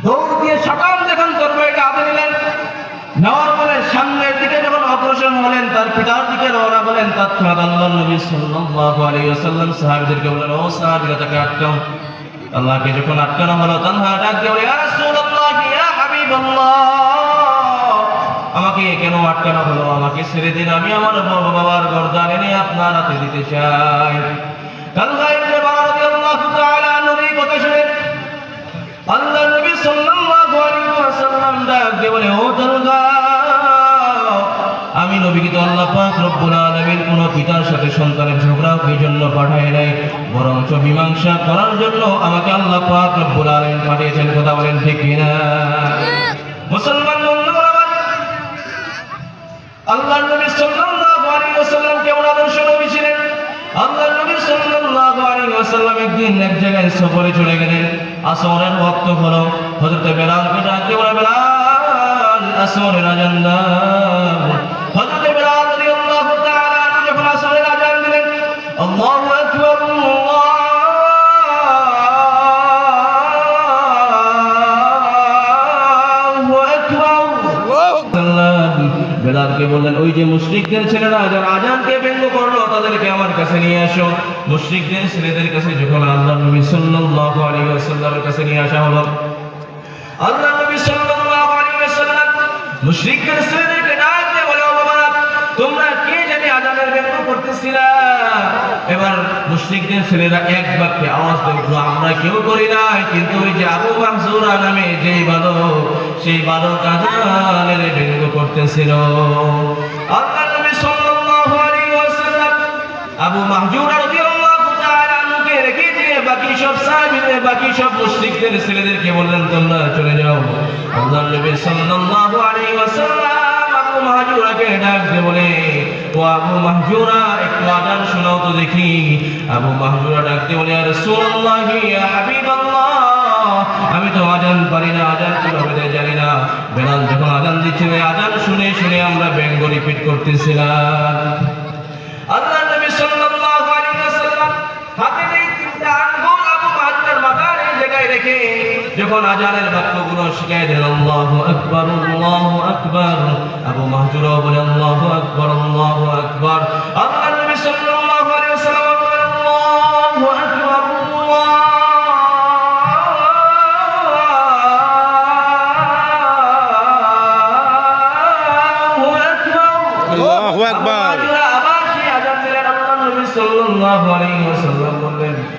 দৌড় দিয়ে সকাল যখন তরবারিটা হাতে নিলেন, নেওয়ার পরে সামনের দিকে যখন অগ্রসর হলেন, তার পিতার দিকে রওনা হলেন, তৎক্ষণাৎ আল্লাহর নবী সাল্লাল্লাহু আলাইহি ওয়াসাল্লাম সাহাবীদেরকে বললেন, ও সাহাবীরা, তাকে আটকাও। আল্লাহকে যখন আটকানো হলো, তানহা ডাক দিয়ে বলে, ইয়া রাসূলুল্লাহ, ইয়া হাবিবাল্লাহ, আমাকে কেন আটকানো হলো? আমাকে ছেড়ে দিন, আমি আমার বাবার গর্দান এনে আপনার হাতে দিতে চাই। তানহা ইবনে বারা রাদিয়াল্লাহু তাআলা আনহুর এই কথা শুনে আল্লাহর নবী সাল্লাল্লাহু আলাইহি ওয়াসাল্লাম ডাক দিয়ে বলে, ও তানহা, আমি নবীকে তো আল্লাহ পাক রব্বুল আলামিন কোন পিতার সাথে সন্তানের ঝগড়া এই জন্য পাঠায় নাই, বরঞ্চ মীমাংসা করার জন্য আমাকে আল্লাহ পাক রব্বুল আলামিন পাঠিয়েছেন। কথা বলেন ঠিক কিনা? মুসলমান বন্ধুরা, আল্লাহর নবী সাল্লাল্লাহু আলাইহি ওয়াসাল্লাম কেমন আদর্শ নবী ছিলেন? আল্লাহর নবী সাল্লাল্লাহু আলাইহি ওয়াসাল্লাম একদিন এক জায়গায় সফরে চলে গেলেন। আসরের ওয়াক্ত হলো। হযরত বেলালকে ডাক দিয়ে বলে, বেলাল, আসরের আযান দাও। হযরত বেলাল রাদিয়াল্লাহু তাআলা আনহু যখন আসরের আযান দিলেন, আল্লাহু আকবার, বেলালকে বললেন, ওই যে মুশরিকদের ছেলেরা যারা আযানকে ব্যঙ্গ করলো, তাদেরকে আমার কাছে নিয়ে আসো। মুশরিকদের ছেলেদের কাছে যখন আল্লাহর নবী সাল্লাল্লাহু আলাইহি ওয়াসাল্লামের কাছে নিয়ে আসা হলো, আল্লাহর নবী সাল্লাল্লাহু আলাইহি ওয়াসাল্লাম মুশরিকদের ছেলেদেরকে ডাক দিয়ে বলে, ও বাবারা, তোমরা কে জানি আযানের ব্যঙ্গ করতেছিলা? এবার মুশরিকদের ছেলেরা এক বাক্যে আওয়াজ দিল, আমরা কেউ করি নাই, কিন্তু ওই যে আবু মাহজুরা নামে যেই বালক, সেই বালক আযানের ব্যঙ্গ করতেছিল। আল্লাহর নবী সাল্লাল্লাহু আলাইহি ওয়াসাল্লাম আবু মাহজুরা রাদিয়াল্লাহু তাআলা আনহুকে রেখে দিয়ে বাকি সব সাহাবীদের, বাকি সব মুশরিকদের ছেলেদেরকে বললেন, তোমরা চলে যাও। আল্লাহর নবী সাল্লাল্লাহু আলাইহি ওয়াসাল্লাম আবু মাহজুরাকে ডাক দিয়ে বলে, ও আবু মাহজুরা, একটু আযান শোনাও তো দেখি। আবু মাহজুরা ডাক দিয়ে বলে, ইয়া রাসূলুল্লাহ, ইয়া হাবিবাল্লাহ, আমি তো আযান পারি না, আযান কিভাবে জানি না। বেলাল যখন আযান দিচ্ছে, আযান শুনে শুনে আমরা ব্যঙ্গ রিপিট করতেছিলাম। আল্লাহর নবী সাল্লাল্লাহু আলাইহি ওয়াসাল্লাম হাতে এই তিনটা আঙ্গুল আবু মাহজুরার মাথার এই জায়গায় রেখে যখন আযানের বাক্যগুলো শিখিয়ে দিলেন, আল্লাহু আকবার, আল্লাহু আকবার, আবু মাহজুরা বলে, আল্লাহু আকবার, আল্লাহু আকবার। আল্লাহর নবী সাল্লাল্লাহু আলাইহি ওয়াসাল্লাম বলেন, আল্লাহু আকবার, আল্লাহু আকবার। আবার সেই আযান দিলেন। আল্লাহর নবী সাল্লাল্লাহু আলাইহি ওয়াসাল্লাম